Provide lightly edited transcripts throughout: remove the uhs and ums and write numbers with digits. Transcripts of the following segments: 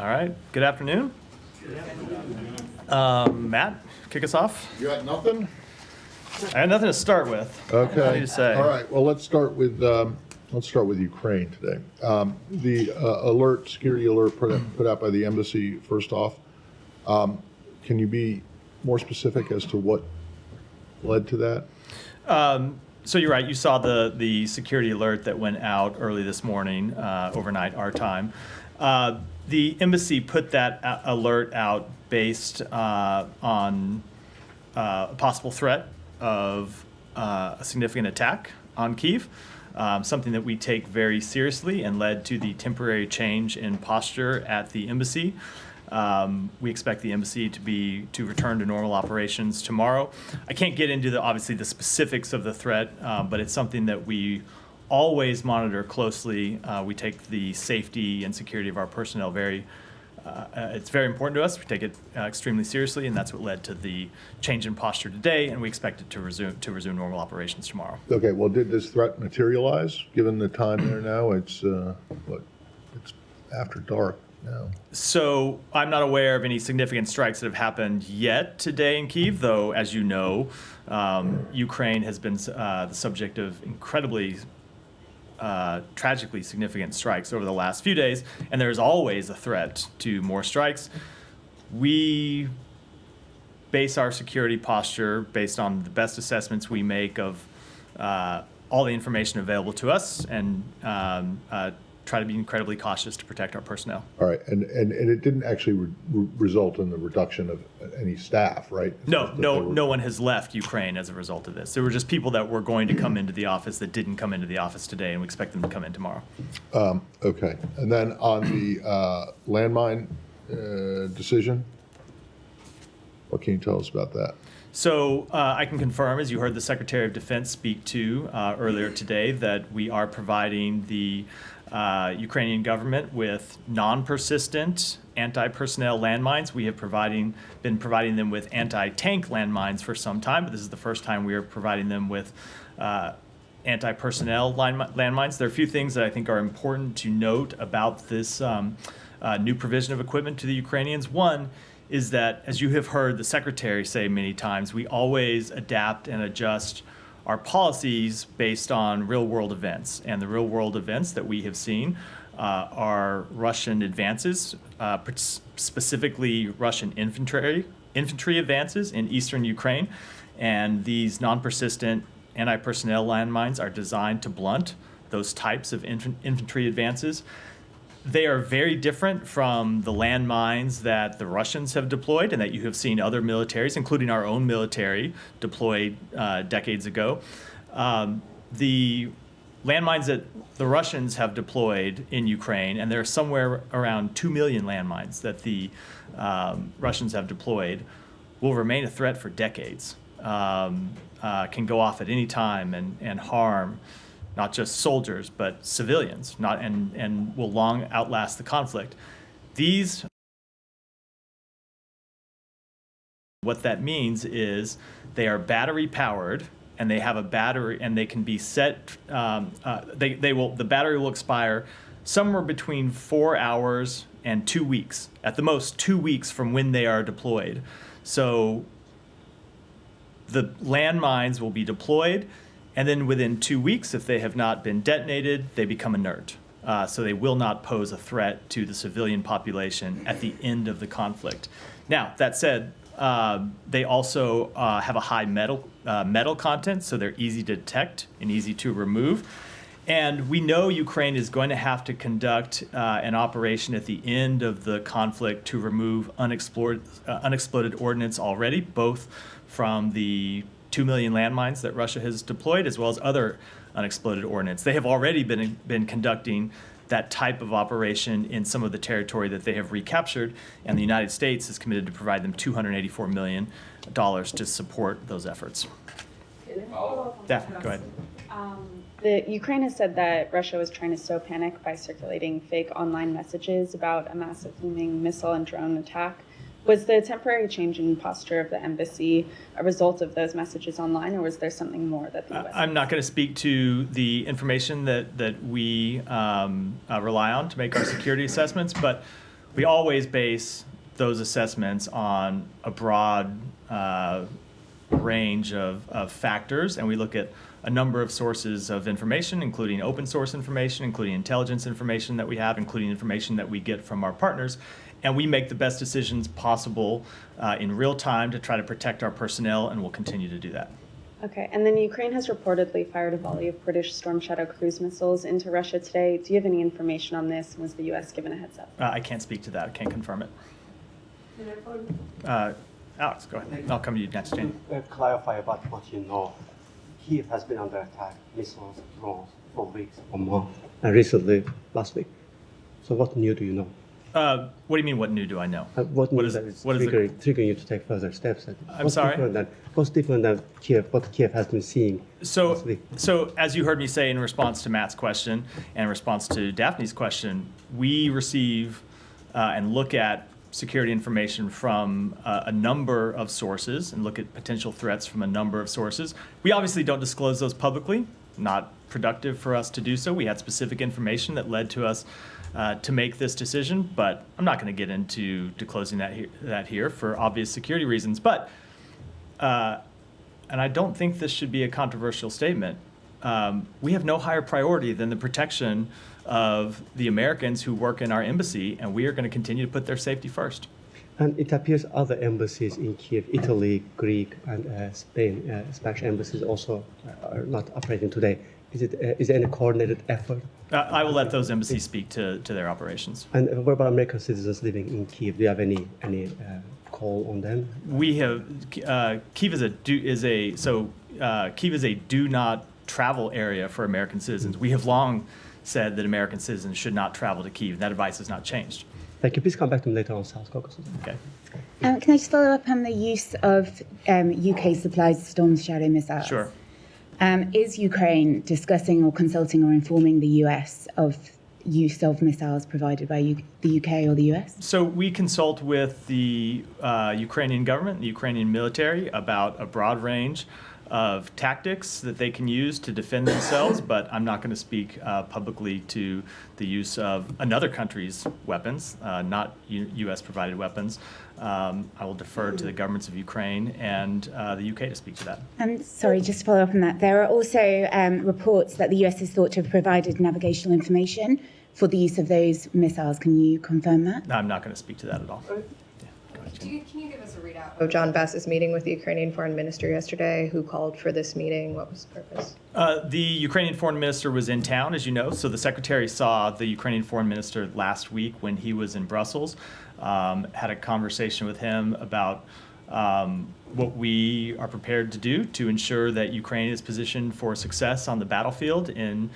All right, good afternoon. Matt, kick us off. You got nothing? I got nothing to start with. Okay. What do you say? All right. Well, let's start with Ukraine today. The security alert put out by the embassy. First off, can you be more specific as to what led to that? So you're right. You saw the security alert that went out early this morning, overnight our time. The embassy put that alert out based on a possible threat of a significant attack on Kyiv, something that we take very seriously and led to the temporary change in posture at the embassy. We expect the embassy to return to normal operations tomorrow. I can't get into obviously the specifics of the threat, but it's something that we always monitor closely. We take the safety and security of our personnel it's very important to us. We take it extremely seriously, and that's what led to the change in posture today, and we expect it to resume normal operations tomorrow. Okay. Well, did this threat materialize? Given the time there now, it's after dark now. So I'm not aware of any significant strikes that have happened yet today in Kyiv, though, as you know, Ukraine has been the subject of incredibly tragically significant strikes over the last few days, and there's always a threat to more strikes. We base our security posture based on the best assessments we make of all the information available to us, and try to be incredibly cautious to protect our personnel. All right, and it didn't actually result in the reduction of any staff, right? No one has left Ukraine as a result of this. There were just people that were going to come into the office that didn't come into the office today, and we expect them to come in tomorrow. Okay, and then on the landmine decision, what can you tell us about that? So I can confirm, as you heard the Secretary of Defense speak to earlier today, that we are providing the Ukrainian government with non-persistent anti-personnel landmines. We have been providing them with anti-tank landmines for some time, but this is the first time we are providing them with anti-personnel landmines. There are a few things that I think are important to note about this new provision of equipment to the Ukrainians. One is that, as you have heard the Secretary say many times, we always adapt and adjust our policies based on real-world events. And the real-world events that we have seen are Russian advances, specifically Russian infantry advances in eastern Ukraine. And these non-persistent anti-personnel landmines are designed to blunt those types of infantry advances. They are very different from the landmines that the Russians have deployed and that you have seen other militaries, including our own military, deployed decades ago. The landmines that the Russians have deployed in Ukraine, and there are somewhere around 2 million landmines that the Russians have deployed, will remain a threat for decades. Can go off at any time and harm not just soldiers, but civilians, and will long outlast the conflict. What that means is they are battery powered, and they have a battery, and they can be set. The battery will expire somewhere between 4 hours and 2 weeks, at the most 2 weeks from when they are deployed. So the landmines will be deployed, and then within 2 weeks, if they have not been detonated, they become inert. So they will not pose a threat to the civilian population at the end of the conflict. Now, that said, they also have a high metal content, so they're easy to detect and easy to remove. And we know Ukraine is going to have to conduct an operation at the end of the conflict to remove unexploded ordnance already, both from the 2 million landmines that Russia has deployed, as well as other unexploded ordnance. They have already been conducting that type of operation in some of the territory that they have recaptured, and the United States is committed to provide them $284 million to support those efforts. Daphne, go ahead. The Ukraine has said that Russia was trying to sow panic by circulating fake online messages about a massive looming missile and drone attack. Was the temporary change in posture of the embassy a result of those messages online, or was there something more that the U.S. I'm not going to speak to the information that we rely on to make our security assessments, but we always base those assessments on a broad range of factors, and we look at a number of sources of information, including open source information, including intelligence information that we have, including information that we get from our partners, and we make the best decisions possible in real time to try to protect our personnel, and we'll continue to do that. Okay, and then Ukraine has reportedly fired a volley of British Storm Shadow cruise missiles into Russia today. Do you have any information on this? Was the U.S. given a heads up? I can't speak to that. I can't confirm it. Alex, go ahead. I'll come to you next, Jane. Clarify about what you know. Kyiv has been under attack, missiles, drones, for weeks or more, and recently, last week. So what new do you know? What do you mean, what new do I know? What new that is triggering you to take further steps? I'm sorry? What's different than Kyiv, what Kyiv has been seeing last week? So as you heard me say in response to Matt's question and in response to Daphne's question, we receive and look at security information from a number of sources and look at potential threats from a number of sources. We obviously don't disclose those publicly, not productive for us to do so. We had specific information that led to us to make this decision, but I'm not going to get into disclosing that here for obvious security reasons. But, and I don't think this should be a controversial statement, we have no higher priority than the protection of the Americans who work in our embassy, and we are going to continue to put their safety first. And it appears other embassies in Kyiv, Italy, Greek, and Spain, Spanish embassies also are not operating today. Is there any coordinated effort? I will let those embassies speak to their operations. And what about American citizens living in Kyiv? Do you have any call on them? We have Kyiv is a do not travel area for American citizens. We have long said that American citizens should not travel to Kyiv. That advice has not changed. Thank you. Please come back to me later on South Caucasus. Okay. Can I just follow up on the use of UK supplies Storm Shadow missiles? Sure. Is Ukraine discussing or consulting or informing the US of use of missiles provided by the UK or the US? So we consult with the Ukrainian government, the Ukrainian military, about a broad range of tactics that they can use to defend themselves, but I'm not going to speak publicly to the use of another country's weapons, not U.S.-provided weapons. I will defer to the governments of Ukraine and the UK to speak to that. Sorry, just to follow up on that, there are also reports that the US is thought to have provided navigational information for the use of those missiles. Can you confirm that? No, I'm not going to speak to that at all. Can you give us a readout of John Bass's meeting with the Ukrainian foreign minister yesterday? Who called for this meeting? What was the purpose? The Ukrainian foreign minister was in town, as you know, so the secretary saw the Ukrainian foreign minister last week when he was in Brussels, had a conversation with him about what we are prepared to do to ensure that Ukraine is positioned for success on the battlefield in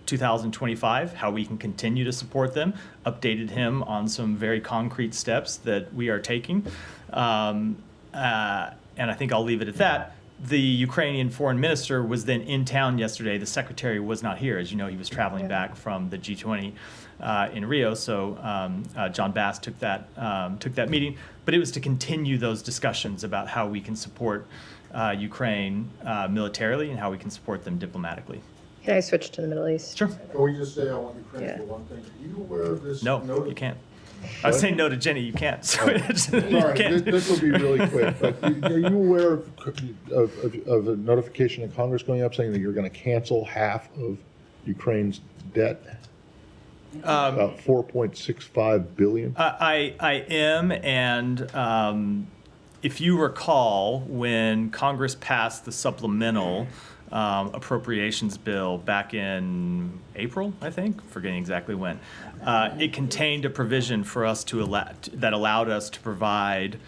2025, how we can continue to support them, updated him on some very concrete steps that we are taking. And I think I'll leave it at that. The Ukrainian foreign minister was then in town yesterday. The secretary was not here. As you know, he was traveling back from the G20 in Rio. So John Bass took that meeting. But it was to continue those discussions about how we can support Ukraine militarily and how we can support them diplomatically. Can I switch to the Middle East? Sure. Can we just say on Ukraine for one thing? Are you aware of this? No, you can't. I was saying no to Jenny. You can't. Sorry, this will be really quick. But are you aware of a notification in Congress going up saying that you're going to cancel half of Ukraine's debt? About $4.65 billion. I am, and if you recall, when Congress passed the supplemental appropriations bill back in April, I think, forgetting exactly when, it contained a provision for us that allowed us to provide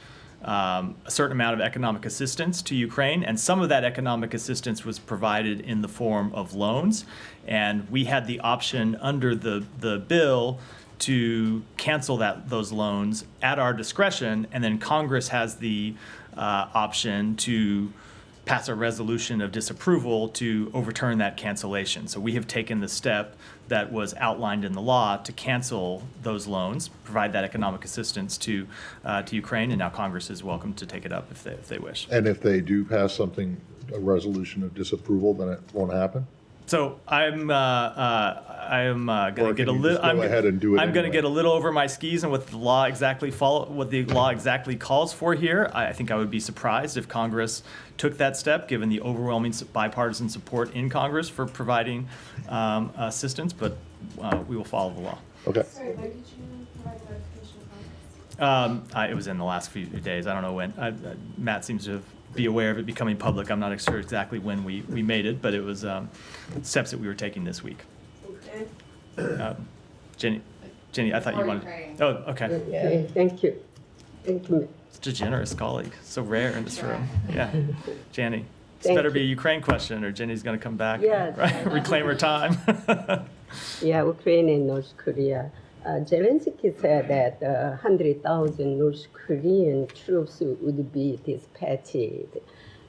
a certain amount of economic assistance to Ukraine, and some of that economic assistance was provided in the form of loans, and we had the option under the bill to cancel those loans at our discretion, and then Congress has the option to pass a resolution of disapproval to overturn that cancellation. So we have taken the step that was outlined in the law to cancel those loans, provide that economic assistance to Ukraine, and now Congress is welcome to take it up if they wish. And if they do pass something, a resolution of disapproval, then it won't happen? So I'm going to get a little. Go ahead and do it. I'm going to anyway. get a little over my skis and what the law exactly calls for here. I think I would be surprised if Congress took that step, given the overwhelming bipartisan support in Congress for providing assistance. But we will follow the law. Okay. Sorry, when did you provide notification of Congress? It was in the last few days. I don't know when. Matt seems to be aware of it becoming public. I'm not sure exactly when we made it, but it was steps that we were taking this week. Jenny, I thought you wanted. Oh, okay. Okay, thank you. Thank you. Such a generous colleague. So rare in this room. Yeah. Jenny, this Thank better be a you. Ukraine question or Jenny's going to come back Yes. and reclaim her time. Yeah, Ukraine and North Korea. Zelensky said that 100,000 North Korean troops would be dispatched.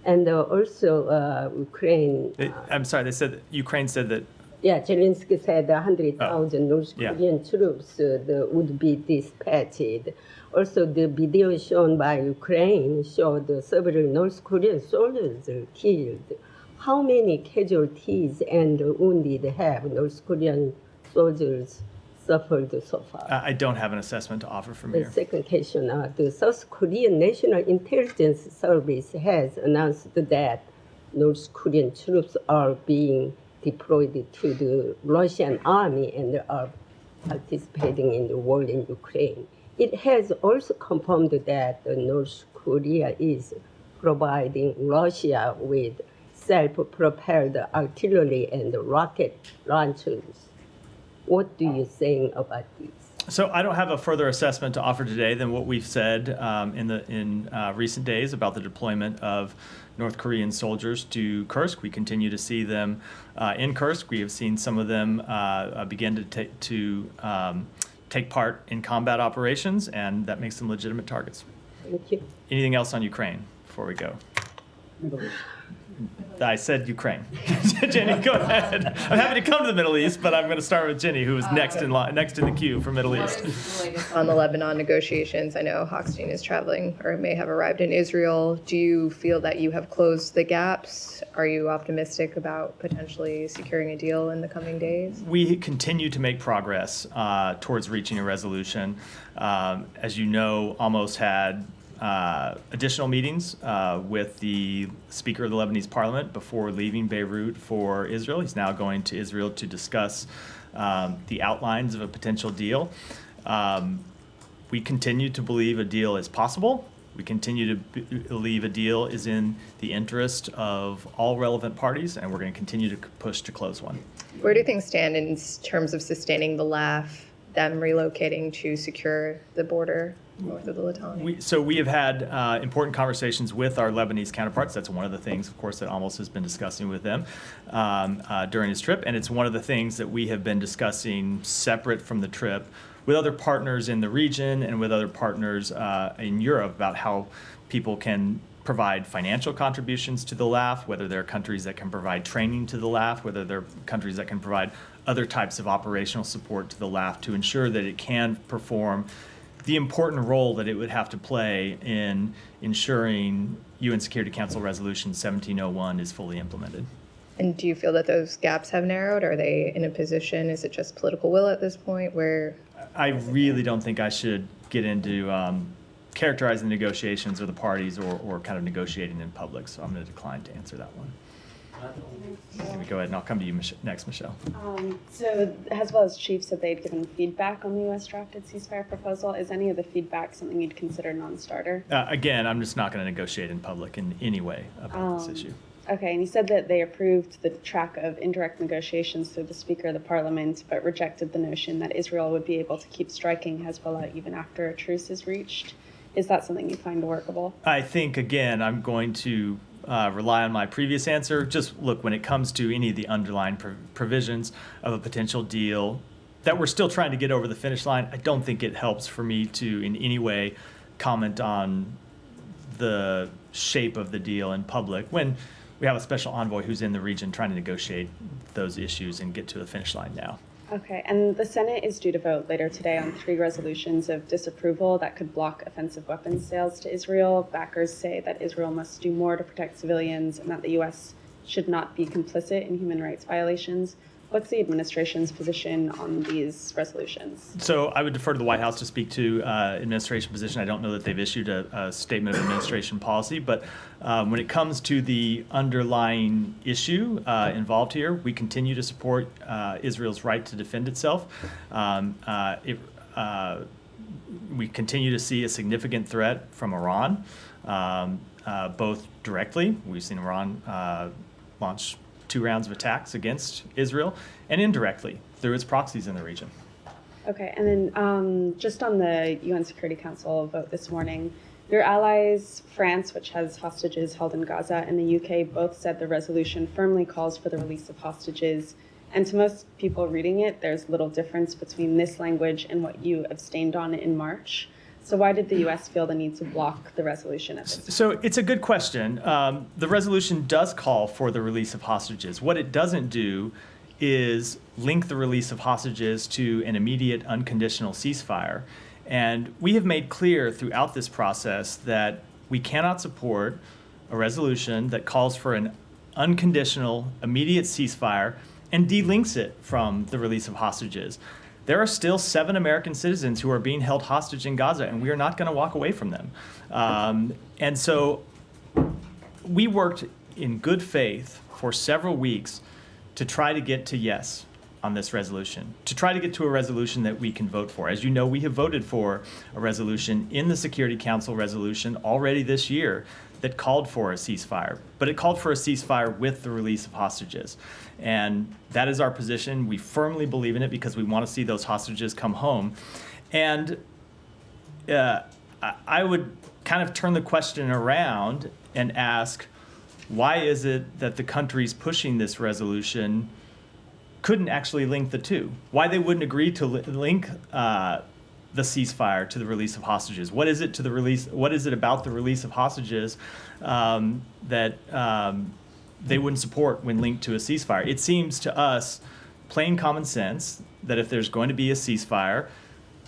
And also Ukraine. I'm sorry, Ukraine said that. Yeah, Zelensky said 100,000 North Yeah. Korean troops would be dispatched. Also, the video shown by Ukraine showed several North Korean soldiers killed. How many casualties and wounded have North Korean soldiers suffered so far? I don't have an assessment to offer from The here. second question, the South Korean National Intelligence Service has announced that North Korean troops are being deployed to the Russian army and are participating in the war in Ukraine. It has also confirmed that North Korea is providing Russia with self-propelled artillery and rocket launchers. What do you think about this? So I don't have a further assessment to offer today than what we've said in recent days about the deployment of North Korean soldiers to Kursk. We continue to see them in Kursk. We have seen some of them begin to take part in combat operations, and that makes them legitimate targets. Thank you. Anything else on Ukraine before we go? I said Ukraine. Jenny, go ahead. I'm happy to come to the Middle East, but I'm going to start with Jenny, who is next in the queue for Middle East. On the Lebanon negotiations, I know Hochstein is traveling or may have arrived in Israel. Do you feel that you have closed the gaps? Are you optimistic about potentially securing a deal in the coming days? We continue to make progress towards reaching a resolution. As you know, almost had additional meetings with the Speaker of the Lebanese Parliament before leaving Beirut for Israel. He's now going to Israel to discuss the outlines of a potential deal. We continue to believe a deal is possible. We continue to believe a deal is in the interest of all relevant parties, and we're going to continue to push to close one. Where do things stand in terms of sustaining the LAF, them relocating to secure the border north of the Litani? So we have had important conversations with our Lebanese counterparts. That's one of the things, of course, that Amos has been discussing with them during his trip. And it's one of the things that we have been discussing separate from the trip with other partners in the region and with other partners in Europe about how people can provide financial contributions to the LAF, whether there are countries that can provide training to the LAF, whether there are countries that can provide other types of operational support to the LAF to ensure that it can perform the important role that it would have to play in ensuring UN Security Council Resolution 1701 is fully implemented. And do you feel that those gaps have narrowed? Are they in a position, is it just political will at this point where? I really don't think I should get into characterizing the negotiations or the parties or kind of negotiating in public, so I'm going to decline to answer that one. Let me go ahead and I'll come to you next, Michelle. So Hezbollah's chief said they'd given feedback on the U.S. drafted ceasefire proposal. Is any of the feedback something you'd consider non-starter? Again, I'm just not going to negotiate in public in any way about this issue. Okay, and you said that they approved the track of indirect negotiations through the Speaker of the Parliament, but rejected the notion that Israel would be able to keep striking Hezbollah even after a truce is reached. Is that something you find workable? I think, again, I'm going to rely on my previous answer. Just look, when it comes to any of the underlying provisions of a potential deal that we're still trying to get over the finish line, I don't think it helps for me to in any way comment on the shape of the deal in public when we have a special envoy who's in the region trying to negotiate those issues and get to the finish line now. Okay, and the Senate is due to vote later today on 3 resolutions of disapproval that could block offensive weapons sales to Israel. Backers say that Israel must do more to protect civilians and that the U.S. should not be complicit in human rights violations. What's the administration's position on these resolutions? So I would defer to the White House to speak to administration position. I don't know that they've issued a statement of administration policy, but when it comes to the underlying issue involved here, we continue to support Israel's right to defend itself. We continue to see a significant threat from Iran, both directly. We've seen Iran launch 2 rounds of attacks against Israel, and indirectly through its proxies in the region. Okay, and then just on the UN Security Council vote this morning, your allies, France, which has hostages held in Gaza, and the UK both said the resolution firmly calls for the release of hostages. And to most people reading it, there's little difference between this language and what you abstained on in March. So why did the U.S. feel the need to block the resolution at this point? So it's a good question. The resolution does call for the release of hostages. What it doesn't do is link the release of hostages to an immediate unconditional ceasefire. And we have made clear throughout this process that we cannot support a resolution that calls for an unconditional, immediate ceasefire and delinks it from the release of hostages. There are still 7 American citizens who are being held hostage in Gaza, and we are not going to walk away from them. And so we worked in good faith for several weeks to try to get to yes on this resolution, to try to get to a resolution that we can vote for. As you know, we have voted for a resolution in the Security Council resolution already this year that called for a ceasefire, but it called for a ceasefire with the release of hostages. And that is our position. We firmly believe in it because we want to see those hostages come home. And I would kind of turn the question around and ask, why is it that the countries pushing this resolution couldn't actually link the two? Why they wouldn't agree to link the ceasefire to the release of hostages? What is it to the release? What is it about the release of hostages that they wouldn't support when linked to a ceasefire? It seems to us plain common sense that if there's going to be a ceasefire,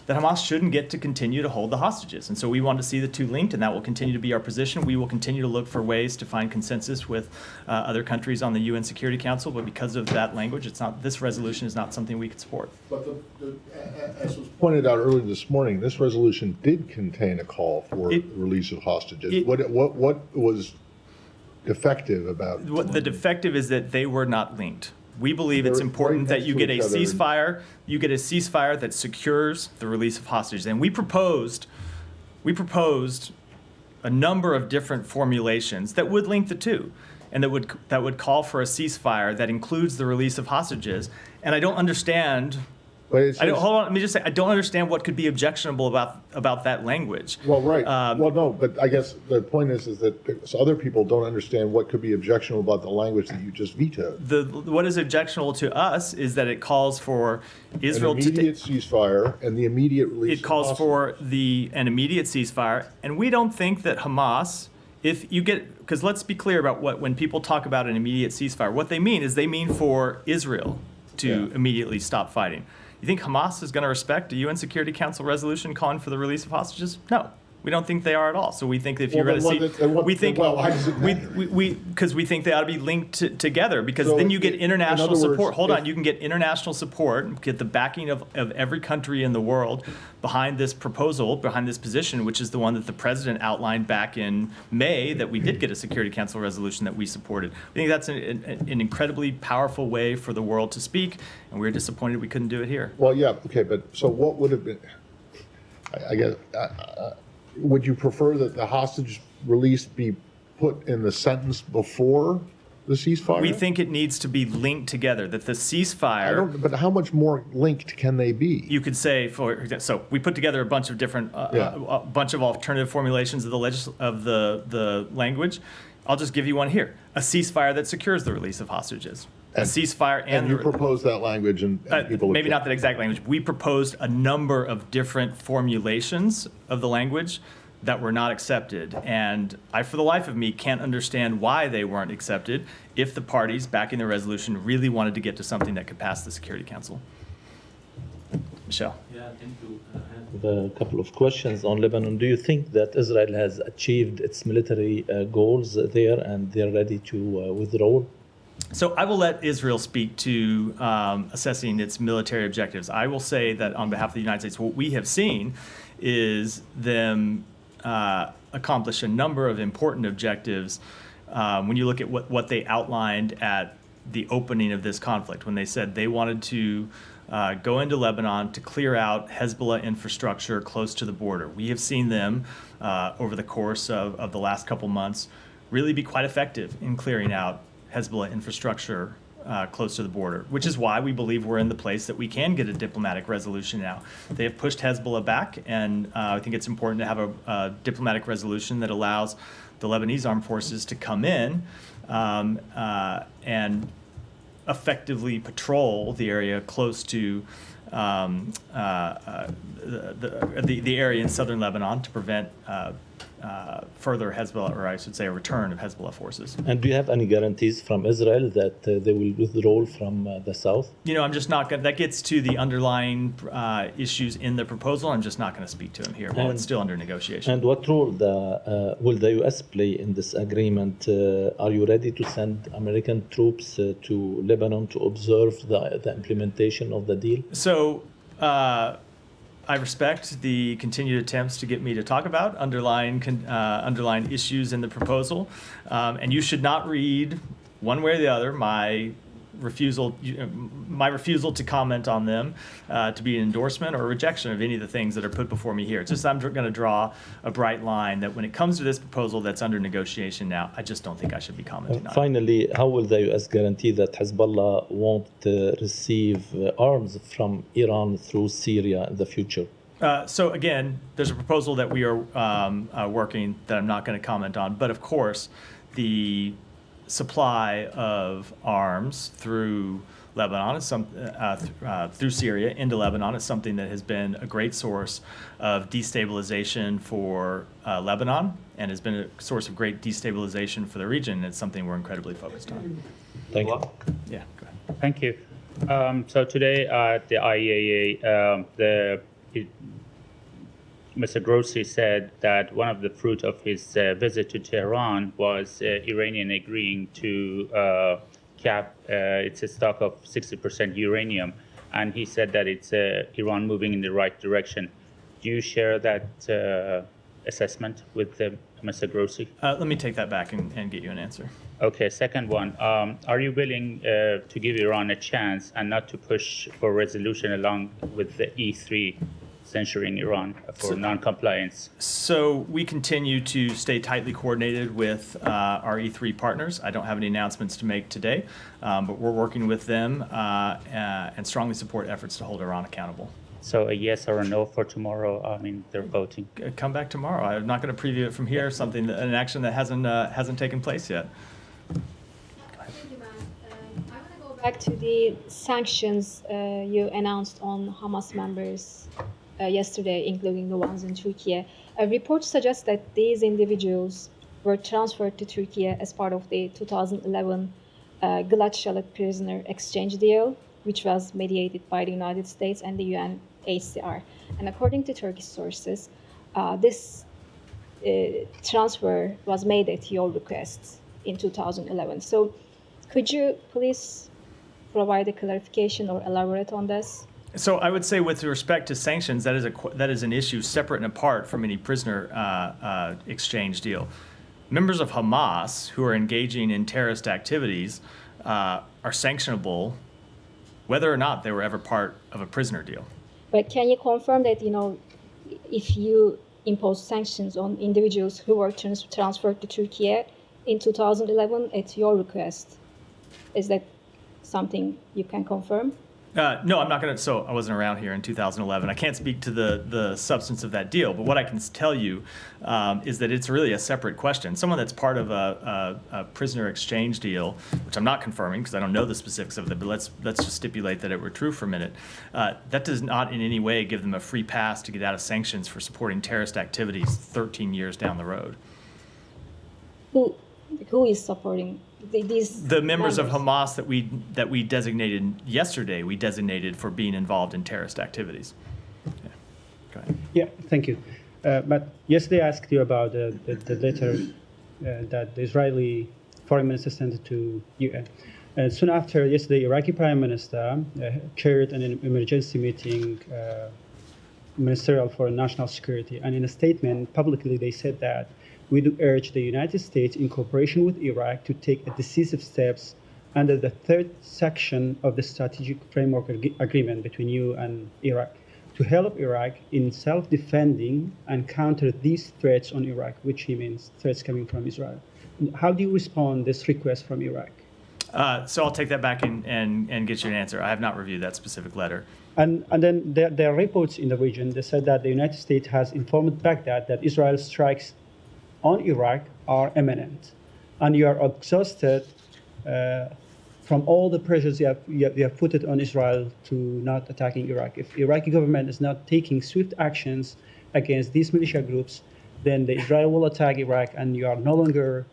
that Hamas shouldn't get to continue to hold the hostages. And so we want to see the two linked, and that will continue to be our position. We will continue to look for ways to find consensus with other countries on the UN Security Council, but because of that language, this resolution is not something we could support. But as was pointed out earlier this morning, this resolution did contain a call for the release of hostages. What was defective about it? The defective is that they were not linked. We believe it's important that you get a ceasefire. You get a ceasefire that secures the release of hostages. And we proposed a number of different formulations that would link the two, and that would call for a ceasefire that includes the release of hostages. And I don't understand. Hold on. Let me just say, I don't understand what could be objectionable about that language. Well, right. Well, no, but I guess the point is that other people don't understand what could be objectionable about the language that you just vetoed. What is objectionable to us is that it calls for Israel an immediate ceasefire and the immediate release. It calls for an immediate ceasefire, and we don't think that Hamas. Because let's be clear about when people talk about an immediate ceasefire, what they mean is they mean for Israel to immediately stop fighting. You think Hamas is going to respect a UN Security Council resolution calling for the release of hostages? No, we don't think they are at all. So we think that if you're going to see, because we think they ought to be linked together. Because then you get international support. Hold on, you can get international support, get the backing of every country in the world behind this proposal, behind this position, which is the one that the president outlined back in May, that we did get a Security Council resolution that we supported. I think that's an incredibly powerful way for the world to speak, and we're disappointed we couldn't do it here. Well, yeah, okay, but so what would have been, I guess, would you prefer that the hostage release be put in the sentence before the ceasefire? We think it needs to be linked together, that the ceasefire... But how much more linked can they be? You could say, so we put together a bunch of different, a bunch of alternative formulations of the language. I'll just give you one here. A ceasefire that secures the release of hostages. A ceasefire and you proposed that language and people... Maybe not that exact language. We proposed a number of different formulations of the language that were not accepted. And I, for the life of me, can't understand why they weren't accepted if the parties backing the resolution really wanted to get to something that could pass the Security Council. Michelle. Yeah, thank you. I have a couple of questions on Lebanon. Do you think that Israel has achieved its military goals there and they're ready to withdraw? So I will let Israel speak to assessing its military objectives. I will say that on behalf of the United States, what we have seen is them accomplish a number of important objectives when you look at what they outlined at the opening of this conflict, when they said they wanted to go into Lebanon to clear out Hezbollah infrastructure close to the border. We have seen them over the course of the last couple months really be quite effective in clearing out Hezbollah infrastructure close to the border, which is why we believe we're in the place that we can get a diplomatic resolution now. They have pushed Hezbollah back, and I think it's important to have a diplomatic resolution that allows the Lebanese armed forces to come in and effectively patrol the area close to the area in southern Lebanon to prevent further Hezbollah, or I should say a return of Hezbollah forces. And do you have any guarantees from Israel that they will withdraw from the south? You know, I'm just not going to, that gets to the underlying issues in the proposal. I'm just not going to speak to them here while it's still under negotiation. And what role will the U.S. play in this agreement? Are you ready to send American troops to Lebanon to observe the implementation of the deal? So, I respect the continued attempts to get me to talk about underlying issues in the proposal, and you should not read one way or the other my refusal to comment on them to be an endorsement or rejection of any of the things that are put before me here. It's just I'm going to draw a bright line that when it comes to this proposal that's under negotiation now, I just don't think I should be commenting on it. Finally, how will the U.S. guarantee that Hezbollah won't receive arms from Iran through Syria in the future? So again, there's a proposal that we are working that I'm not going to comment on, but of course, the supply of arms through Lebanon is through Syria into Lebanon is something that has been a great source of destabilization for Lebanon and has been a source of great destabilization for the region. It's something we're incredibly focused on. Thank you. Yeah, go ahead. Thank you. So today at the IAEA, Mr. Grossi said that one of the fruit of his visit to Tehran was Iranian agreeing to cap its stock of 60% uranium, and he said that it's Iran moving in the right direction. Do you share that assessment with Mr. Grossi? Let me take that back and get you an answer. Okay, second one, are you willing to give Iran a chance and not to push for resolution along with the E3 censuring Iran for non-compliance? So we continue to stay tightly coordinated with our E3 partners. I don't have any announcements to make today, but we're working with them and strongly support efforts to hold Iran accountable. So a yes or a no for tomorrow? I mean, they're voting. Come back tomorrow. I'm not going to preview it from here. An action that hasn't taken place yet. Thank you, Matt. I want to go back to the sanctions you announced on Hamas members yesterday, including the ones in Turkey. A report suggests that these individuals were transferred to Turkey as part of the 2011 Gladschallet prisoner exchange deal, which was mediated by the United States and the UNHCR. And according to Turkish sources, this transfer was made at your request in 2011. So could you please provide a clarification or elaborate on this? So I would say with respect to sanctions, that is an issue separate and apart from any prisoner exchange deal. Members of Hamas who are engaging in terrorist activities are sanctionable whether or not they were ever part of a prisoner deal. But can you confirm that, if you impose sanctions on individuals who were transferred to Turkey in 2011 at your request, is that something you can confirm? No, I'm not going to. So I wasn't around here in 2011. I can't speak to the substance of that deal. But what I can tell you is that it's really a separate question. Someone that's part of a prisoner exchange deal, which I'm not confirming because I don't know the specifics of it, but let's just stipulate that it were true for a minute. That does not in any way give them a free pass to get out of sanctions for supporting terrorist activities 13 years down the road. Who is supporting the members of Hamas that we designated yesterday? We designated for being involved in terrorist activities. Yeah. Go ahead. Yeah, thank you. But yesterday I asked you about the letter that the Israeli foreign minister sent to UN. And soon after, yesterday, Iraqi Prime Minister chaired an emergency meeting ministerial for national security. And in a statement publicly, they said that we do urge the United States, in cooperation with Iraq, to take decisive steps under the third section of the strategic framework agreement between you and Iraq to help Iraq in self-defending and counter these threats on Iraq, which he means threats coming from Israel. How do you respond to this request from Iraq? So I'll take that back and get you an answer. I have not reviewed that specific letter. And then there are reports in the region that said that the United States has informed Baghdad that Israel's strikes on Iraq are imminent. And you are exhausted from all the pressures you have put it on Israel to not attacking Iraq. If Iraqi government is not taking swift actions against these militia groups, then the Israel will attack Iraq, and you are no longer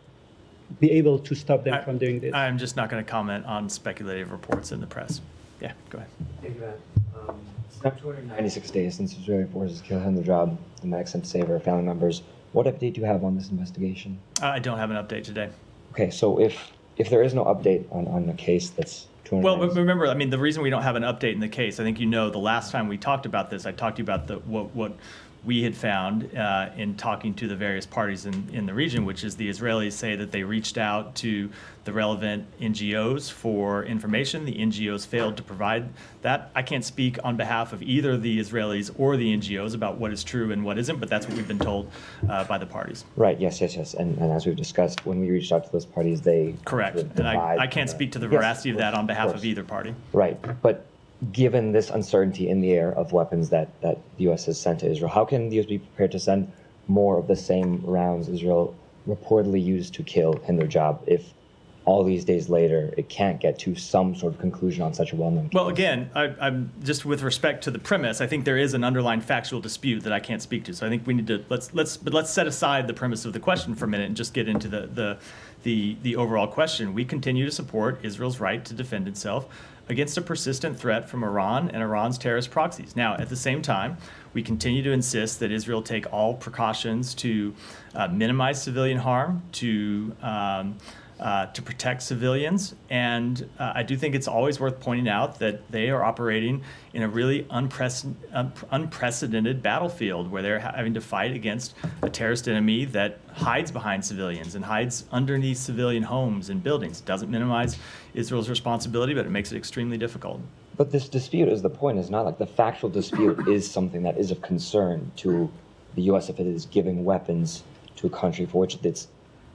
be able to stop them from doing this. I'm just not going to comment on speculative reports in the press. Yeah, go ahead. Thank you, Matt. It's now 296 days since Israeli forces killed Hamdajab, the medic sent to save our family members. What update do you have on this investigation? I don't have an update today. Okay, so if there is no update on the case that's 296... Well, but remember, I mean, the reason we don't have an update in the case, I think you know the last time we talked about this, I talked to you about what we had found in talking to the various parties in the region, which is the Israelis say that they reached out to the relevant NGOs for information. The NGOs failed to provide that. I can't speak on behalf of either the Israelis or the NGOs about what is true and what isn't, but that's what we've been told by the parties. Right, yes. And as we've discussed, when we reached out to those parties, they... Correct, and I can't speak to the veracity of that on behalf of either party. Right, but given this uncertainty in the air of weapons that the U.S. has sent to Israel, how can the U.S. be prepared to send more of the same rounds Israel reportedly used to kill Hamdajab if all these days later it can't get to some sort of conclusion on such a well-known case? Well, again, I'm just with respect to the premise, I think there is an underlying factual dispute that I can't speak to. So I think we need to let's set aside the premise of the question for a minute and just get into the overall question. We continue to support Israel's right to defend itself against a persistent threat from Iran and Iran's terrorist proxies. Now, at the same time, we continue to insist that Israel take all precautions to minimize civilian harm, to protect civilians. And I do think it's always worth pointing out that they are operating in a really unprecedented battlefield where they're having to fight against a terrorist enemy that hides behind civilians and hides underneath civilian homes and buildings. It doesn't minimize Israel's responsibility, but it makes it extremely difficult. But this dispute is the point, is not like the factual dispute is something that is of concern to the U.S. if it is giving weapons to a country for which it's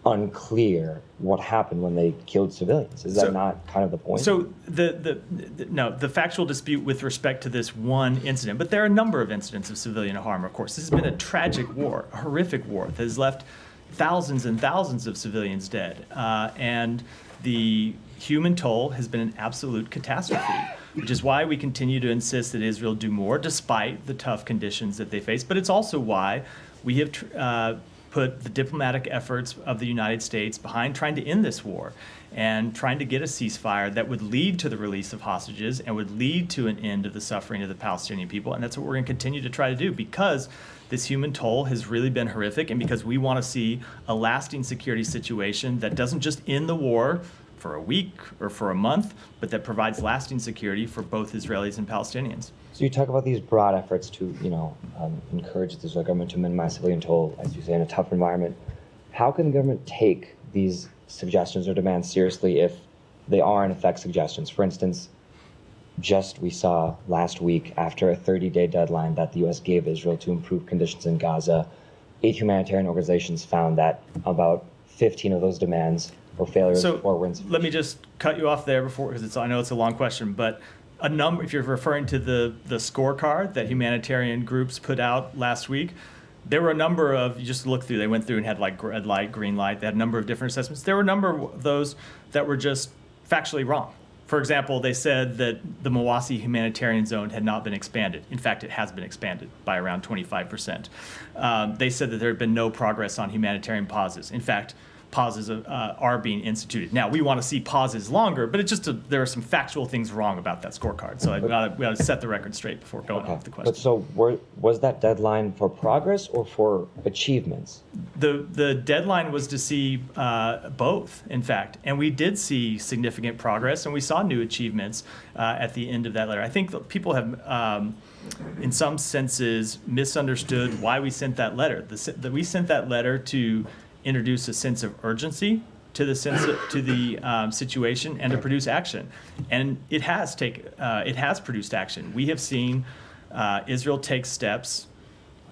unclear what happened when they killed civilians. Is that not kind of the point? So the factual dispute with respect to this one incident, but there are a number of incidents of civilian harm, of course. This has been a tragic war, a horrific war that has left thousands and thousands of civilians dead. And the human toll has been an absolute catastrophe, which is why we continue to insist that Israel do more despite the tough conditions that they face. But it's also why we have put the diplomatic efforts of the United States behind trying to end this war and trying to get a ceasefire that would lead to the release of hostages and would lead to an end of the suffering of the Palestinian people. And that's what we're going to continue to try to do, because this human toll has really been horrific, and because we want to see a lasting security situation that doesn't just end the war for a week or for a month, but that provides lasting security for both Israelis and Palestinians. So you talk about these broad efforts to, encourage the Israeli government to minimize civilian toll, as you say, in a tough environment. How can the government take these suggestions or demands seriously if they are, in effect, suggestions? For instance, we saw last week, after a 30-day deadline that the U.S. gave Israel to improve conditions in Gaza, 8 humanitarian organizations found that about 15 of those demands were failures or were insufficient. Let me just cut you off there before, because I know it's a long question, but if you're referring to the scorecard that humanitarian groups put out last week, there were a number of, you just look through, they went through and had like red light, green light, they had a number of different assessments. There were a number of those that were just factually wrong. For example, they said that the Mawasi humanitarian zone had not been expanded. In fact, it has been expanded by around 25%. They said that there had been no progress on humanitarian pauses. In fact, pauses are being instituted. Now, we want to see pauses longer, but there are some factual things wrong about that scorecard. So we got to set the record straight before going off the question. But so was that deadline for progress or for achievements? The deadline was to see both, in fact, and we did see significant progress, and we saw new achievements at the end of that letter. I think that people have, in some senses, misunderstood why we sent that letter. We sent that letter to introduce a sense of urgency to the situation and to produce action, and it has produced action. We have seen Israel take steps.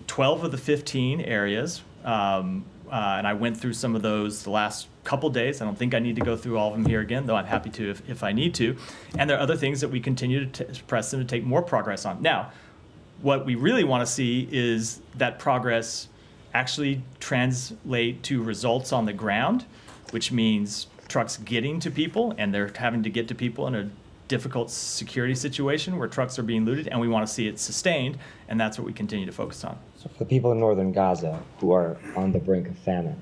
12 of the 15 areas, and I went through some of those the last couple days. I don't think I need to go through all of them here again, though I'm happy to if I need to. And there are other things that we continue to press them to take more progress on. Now, what we really want to see is that progress actually translate to results on the ground, which means trucks getting to people, and they're having to get to people in a difficult security situation where trucks are being looted, and we want to see it sustained, and that's what we continue to focus on. So for the people in northern Gaza who are on the brink of famine,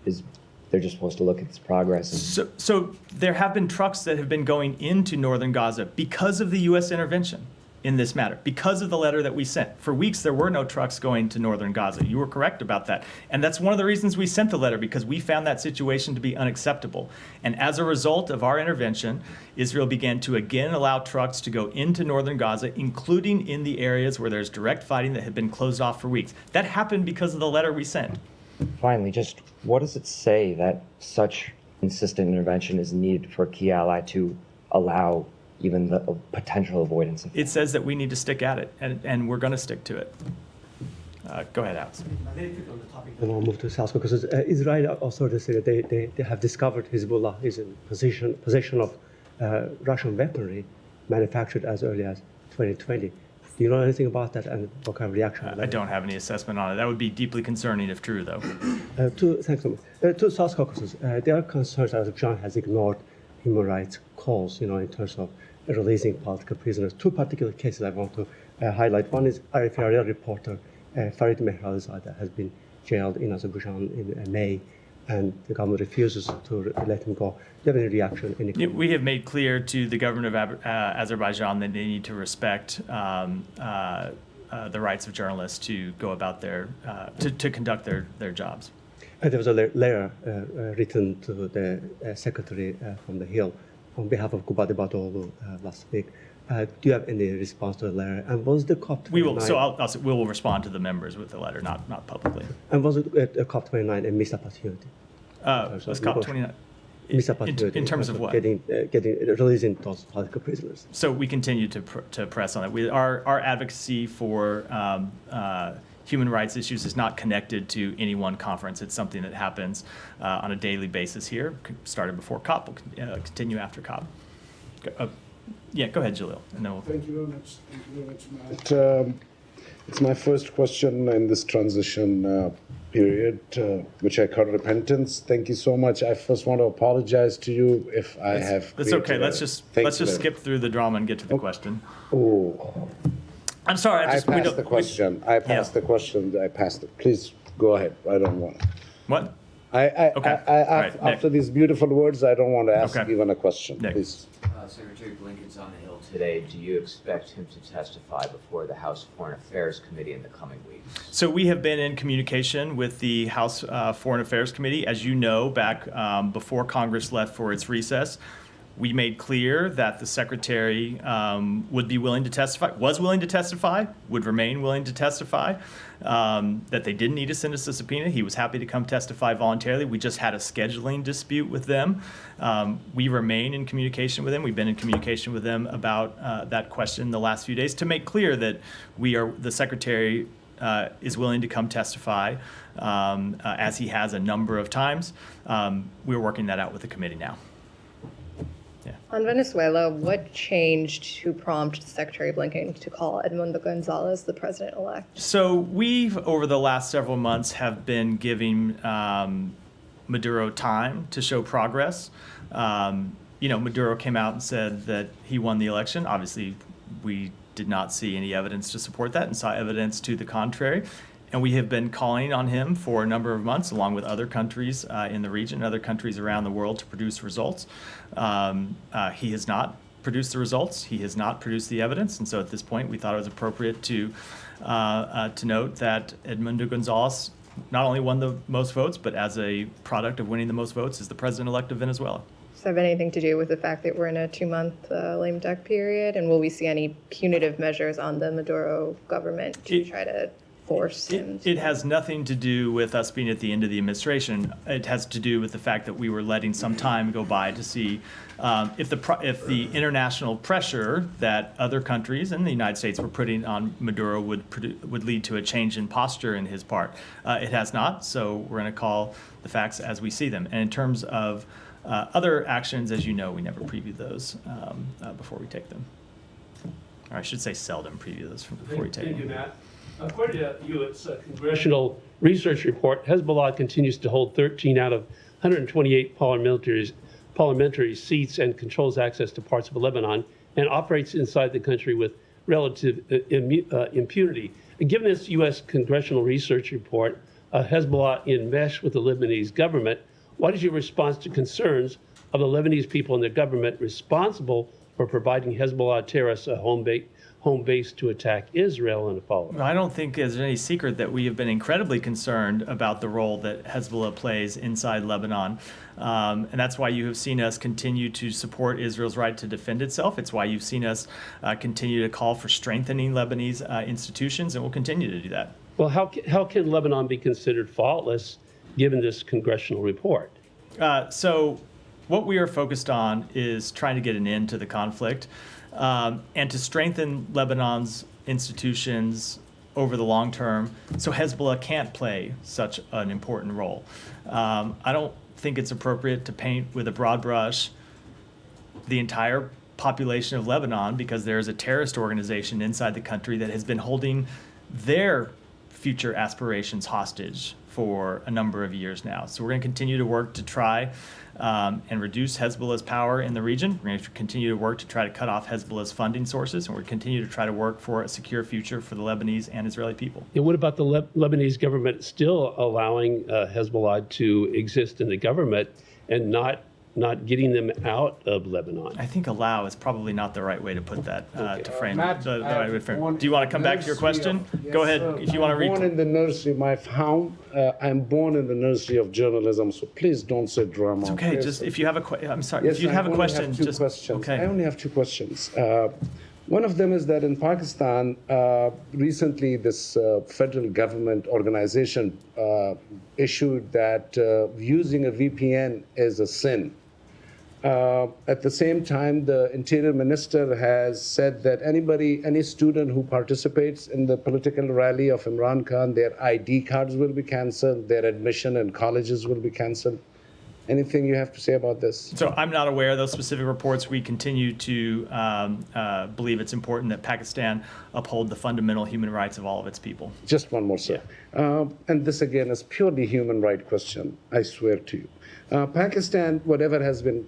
they're just supposed to look at this progress? So there have been trucks that have been going into northern Gaza because of the U.S. intervention in this matter, because of the letter that we sent. For weeks, there were no trucks going to northern Gaza. You were correct about that. And that's one of the reasons we sent the letter, because we found that situation to be unacceptable. And as a result of our intervention, Israel began to again allow trucks to go into northern Gaza, including in the areas where there's direct fighting that had been closed off for weeks. That happened because of the letter we sent. Finally, just what does it say that such insistent intervention is needed for a key ally to allow even the potential avoidance of it? Says that we need to stick at it, and we're going to stick to it. Go ahead, Alex. And I'll move to South Caucasus. Israel authorities say that they have discovered Hezbollah is in possession of Russian weaponry manufactured as early as 2020. Do you know anything about that, and what kind of reaction? I don't have any assessment on it. That would be deeply concerning if true, though. Thanks so much. To South Caucasus, there are concerns that Azerbaijan has ignored human rights calls, in terms of releasing political prisoners. Two particular cases I want to highlight. One is RFI reporter Farid Mehralizadeh has been jailed in Azerbaijan in May, and the government refuses to let him go. Do you have any reaction? We have made clear to the government of Azerbaijan that they need to respect the rights of journalists to go about to conduct their jobs. There was a letter written to the secretary from the Hill on behalf of Kubat Batoglu last week. Do you have any response to the letter? And was the COP29? We will. So we will respond to the members with the letter, not publicly. And was it COP29 a missed opportunity? Was COP29 missed opportunity in terms of what? Getting releasing those political prisoners. So we continue to press on it. Our advocacy for human rights issues is not connected to any one conference. It's something that happens on a daily basis here. Started before COP, will continue after COP. Yeah, go ahead, Jalil. And then Thank you very much. Thank you very much, Matt. It's my first question in this transition period, which I call repentance. Thank you so much. I first want to apologize to you if I have. That's okay. Let's just skip through the drama and get to the question. Oh. I'm sorry. I passed the question. I passed it. Please go ahead. I don't want. What? After these beautiful words, I don't want to ask even a question. Nick. Please. Secretary Blinken's on the Hill today. Do you expect him to testify before the House Foreign Affairs Committee in the coming weeks? So we have been in communication with the House Foreign Affairs Committee. As you know, back before Congress left for its recess, we made clear that the Secretary would be willing to testify, was willing to testify, would remain willing to testify, that they didn't need to send us a subpoena. He was happy to come testify voluntarily. We just had a scheduling dispute with them. We remain in communication with them. We've been in communication with them about that question the last few days to make clear that the Secretary is willing to come testify, as he has a number of times. We're working that out with the committee now. On Venezuela, what changed to prompt Secretary Blinken to call Edmundo Gonzalez the president-elect? So we've, over the last several months, have been giving Maduro time to show progress. Maduro came out and said that he won the election. Obviously, we did not see any evidence to support that and saw evidence to the contrary. And we have been calling on him for a number of months, along with other countries in the region, other countries around the world, to produce results. He has not produced the results. He has not produced the evidence. And so at this point, we thought it was appropriate to note that Edmundo Gonzalez not only won the most votes, but as a product of winning the most votes, is the president-elect of Venezuela. Does that have anything to do with the fact that we're in a 2-month lame duck period? And will we see any punitive measures on the Maduro government to try to force him? It has nothing to do with us being at the end of the administration. It has to do with the fact that we were letting some time go by to see if the international pressure that other countries and the United States were putting on Maduro would lead to a change in posture in his part. It has not, so we're going to call the facts as we see them. And in terms of other actions, as you know, we never preview those before we take them. Or I should say seldom preview those before we take them. Thank you, Matt. According to U.S. Congressional Research Report, Hezbollah continues to hold 13 out of 128 parliamentary seats and controls access to parts of Lebanon and operates inside the country with relative impunity. Given this U.S. Congressional Research Report, Hezbollah enmeshed with the Lebanese government, what is your response to concerns of the Lebanese people and the government responsible for providing Hezbollah terrorists a home base to attack Israel and follow? I don't think there's any secret that we have been incredibly concerned about the role that Hezbollah plays inside Lebanon. And that's why you have seen us continue to support Israel's right to defend itself. It's why you've seen us continue to call for strengthening Lebanese institutions, and we'll continue to do that. Well, how can Lebanon be considered faultless given this congressional report? So what we are focused on is trying to get an end to the conflict and to strengthen Lebanon's institutions over the long term so Hezbollah can't play such an important role. I don't think it's appropriate to paint with a broad brush the entire population of Lebanon because there is a terrorist organization inside the country that has been holding their future aspirations hostage for a number of years now. So we're going to continue to work to try and reduce Hezbollah's power in the region. We're going to continue to work to try to cut off Hezbollah's funding sources, and we're going to continue to try to work for a secure future for the Lebanese and Israeli people. And what about the Lebanese government still allowing Hezbollah to exist in the government and not getting them out of Lebanon? I think allow is probably not the right way to put that, to frame Matt, the right way to frame. Do you want to come back to your question? Go ahead, if you want to read. I'm born in the nursery, I'm born in the nursery of journalism, so please don't say drama. It's okay, just if you have a question, I'm sorry, if you have a question, just, okay. I only have 2 questions. One of them is that in Pakistan, recently this federal government organization issued that using a VPN is a sin. At the same time, the Interior Minister has said that any student who participates in the political rally of Imran Khan, their ID cards will be canceled, their admission in colleges will be canceled. Anything you have to say about this? So I'm not aware of those specific reports. We continue to believe it's important that Pakistan uphold the fundamental human rights of all of its people. Just one more, sir. Yeah. And this, again, is purely human right question, I swear to you. Pakistan, whatever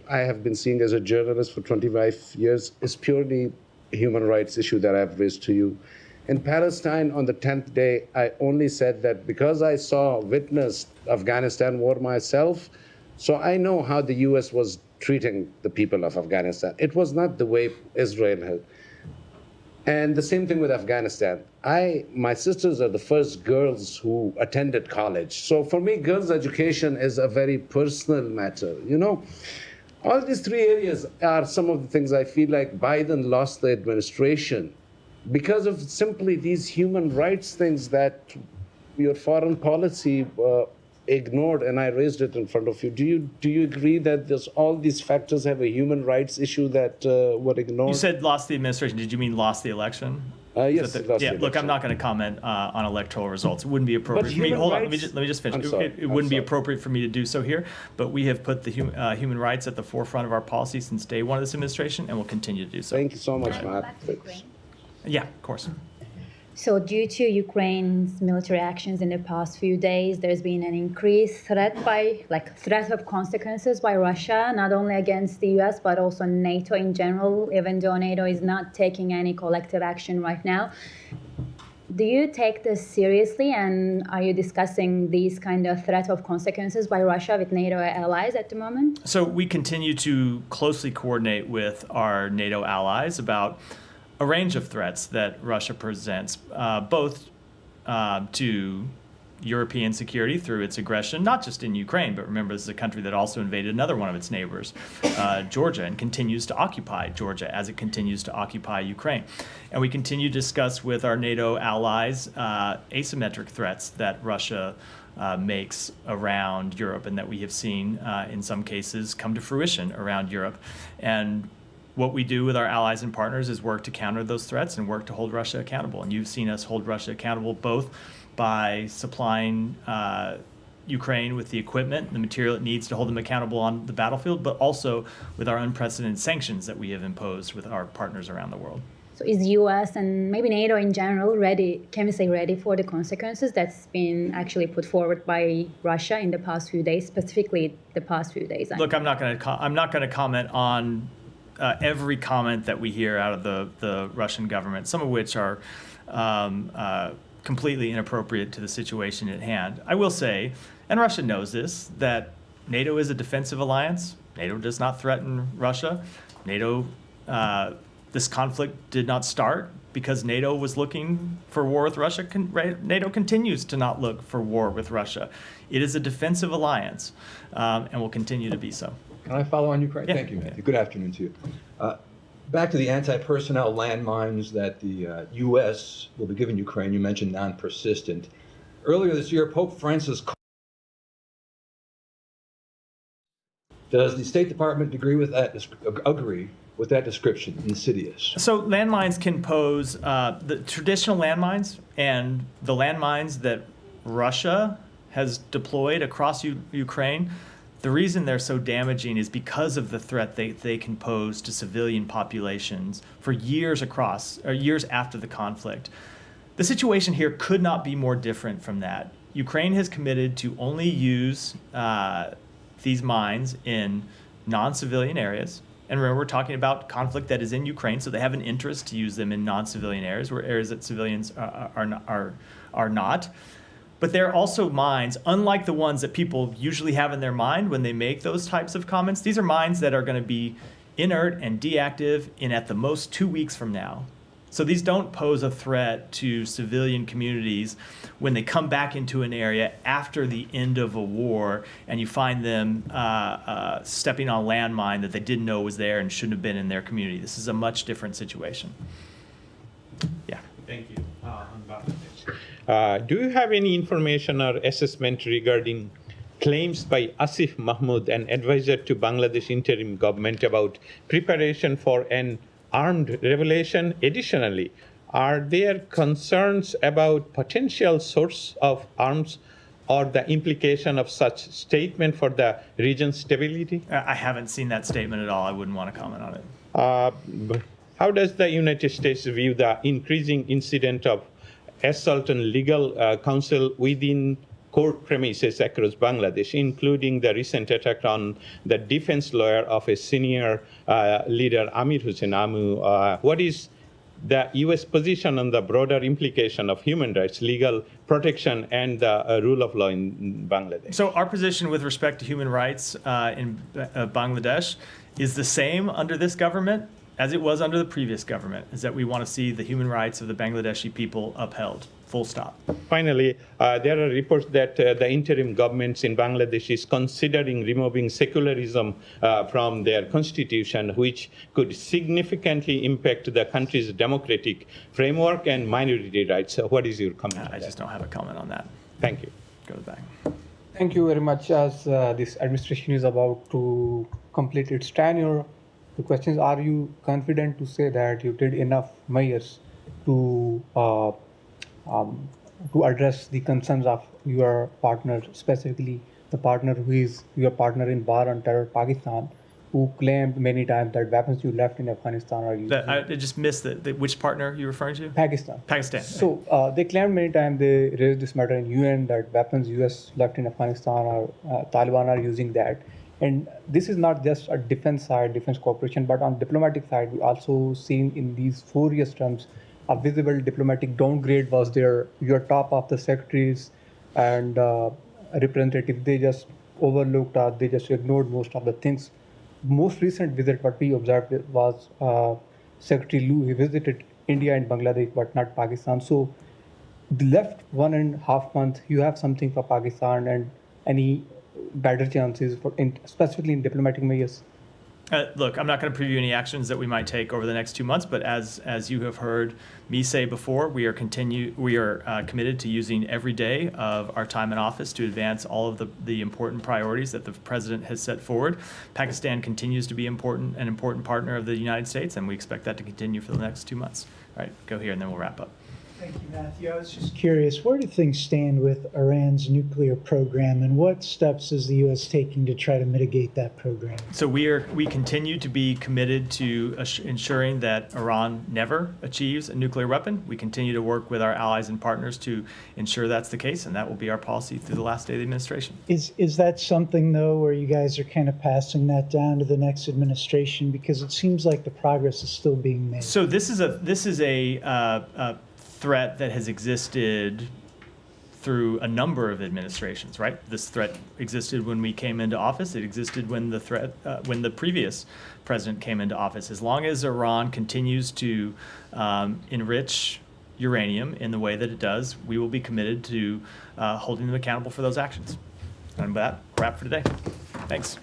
I have been seeing as a journalist for 25 years, is purely a human rights issue that I've raised to you. In Palestine, on the 10th day, I only said that because I witnessed Afghanistan war myself, so I know how the U.S. was treating the people of Afghanistan. It was not the way Israel had. And the same thing with Afghanistan. My sisters are the first girls who attended college. So for me, girls' education is a very personal matter. You know, all these 3 areas are some of the things I feel like Biden lost the administration because of simply these human rights things that your foreign policy ignored, and I raised it in front of you. Do you agree that all these factors have a human rights issue that were ignored? You said lost the administration. Did you mean lost the election? Yes. Look, I'm not going to comment on electoral results. It wouldn't be appropriate for me. Hold on, let me just finish. It wouldn't be appropriate for me to do so here, but we have put the human rights at the forefront of our policy since day one of this administration, and will continue to do so. Thank you so much, Matt. Yeah, of course. So due to Ukraine's military actions in the past few days, there's been an increased threat of consequences by Russia, not only against the US, but also NATO in general, even though NATO is not taking any collective action right now. Do you take this seriously, and are you discussing these kind of threat of consequences by Russia with NATO allies at the moment? So we continue to closely coordinate with our NATO allies about a range of threats that Russia presents, both to European security through its aggression, not just in Ukraine, but remember this is a country that also invaded another one of its neighbors, Georgia, and continues to occupy Georgia as it continues to occupy Ukraine. And we continue to discuss with our NATO allies asymmetric threats that Russia makes around Europe and that we have seen in some cases come to fruition around Europe. And what we do with our allies and partners is work to counter those threats and work to hold Russia accountable. And you've seen us hold Russia accountable both by supplying Ukraine with the equipment, the material it needs to hold them accountable on the battlefield, but also with our unprecedented sanctions that we have imposed with our partners around the world. So is US and maybe NATO in general ready, can we say ready for the consequences that's been actually put forward by Russia in the past few days, specifically the past few days? Look, I'm not going to comment on every comment that we hear out of the Russian government, some of which are completely inappropriate to the situation at hand. I will say, and Russia knows this, that NATO is a defensive alliance. NATO does not threaten Russia. NATO, this conflict did not start because NATO was looking for war with Russia. NATO continues to not look for war with Russia. It is a defensive alliance and will continue to be so. Can I follow on Ukraine? Yeah. Thank you, Matthew. Good afternoon to you. Back to the anti-personnel landmines that the U.S. will be giving Ukraine. You mentioned non-persistent. Earlier this year, Pope Francis called. Does the State Department agree with that description, insidious? So landmines can pose the traditional landmines and the landmines that Russia has deployed across Ukraine. The reason they're so damaging is because of the threat they can pose to civilian populations for years after the conflict. The situation here could not be more different from that. Ukraine has committed to only use these mines in non-civilian areas. And remember, we're talking about conflict that is in Ukraine, so they have an interest to use them in non-civilian areas, where areas that civilians are not. But they're also mines, unlike the ones that people usually have in their mind when they make those types of comments. These are mines that are going to be inert and deactive in at the most 2 weeks from now. So these don't pose a threat to civilian communities when they come back into an area after the end of a war and you find them stepping on a landmine that they didn't know was there and shouldn't have been in their community. This is a much different situation. Yeah. Thank you. Do you have any information or assessment regarding claims by Asif Mahmood, an advisor to Bangladesh interim government, about preparation for an armed revolution? Additionally, are there concerns about potential source of arms or the implication of such statement for the region's stability? I haven't seen that statement at all. I wouldn't want to comment on it. How does the United States view the increasing incident of assault on legal counsel within court premises across Bangladesh, including the recent attack on the defense lawyer of a senior leader, Amir Hussein Amu? What is the U.S. position on the broader implication of human rights, legal protection, and the rule of law in Bangladesh? So our position with respect to human rights in Bangladesh is the same under this government as it was under the previous government, is that we want to see the human rights of the Bangladeshi people upheld, full stop. Finally, there are reports that the interim governments in Bangladesh is considering removing secularism from their constitution, which could significantly impact the country's democratic framework and minority rights. What is your comment? I just don't have a comment on that. Thank you. Go to the back. Thank you very much. As this administration is about to complete its tenure, the question is, are you confident to say that you did enough measures to address the concerns of your partner, specifically the partner who is your partner in war on terror, Pakistan, who claimed many times that weapons you left in Afghanistan are used? I just missed which partner you're referring to? Pakistan. Pakistan. So they claimed many times, they raised this matter in UN, that weapons US left in Afghanistan or Taliban are using that. And this is not just a defense side, defense cooperation, but on diplomatic side, we also seen in these 4 years terms a visible diplomatic downgrade was there. Your top of the secretaries and representatives, they just overlooked or they just ignored most of the things. Most recent visit, what we observed was Secretary Lu. He visited India and Bangladesh, but not Pakistan. So the left 1.5 months, you have something for Pakistan and any better chances for specifically in diplomatic measures? Look, I'm not going to preview any actions that we might take over the next 2 months, but as you have heard me say before, we are committed to using every day of our time in office to advance all of the important priorities that the president has set forward. Pakistan continues to be an important partner of the United States, and we expect that to continue for the next 2 months. All right, go here, and then we'll wrap up. Thank you, Matthew. I was just curious, where do things stand with Iran's nuclear program, and what steps is the U.S. taking to try to mitigate that program? So we continue to be committed to ensuring that Iran never achieves a nuclear weapon. We continue to work with our allies and partners to ensure that's the case, and that will be our policy through the last day of the administration. Is that something, though, where you guys are kind of passing that down to the next administration? Because it seems like the progress is still being made. So this is a threat that has existed through a number of administrations, right? This threat existed when we came into office. It existed when the previous president came into office. As long as Iran continues to enrich uranium in the way that it does, we will be committed to holding them accountable for those actions. And with that, wrap for today. Thanks.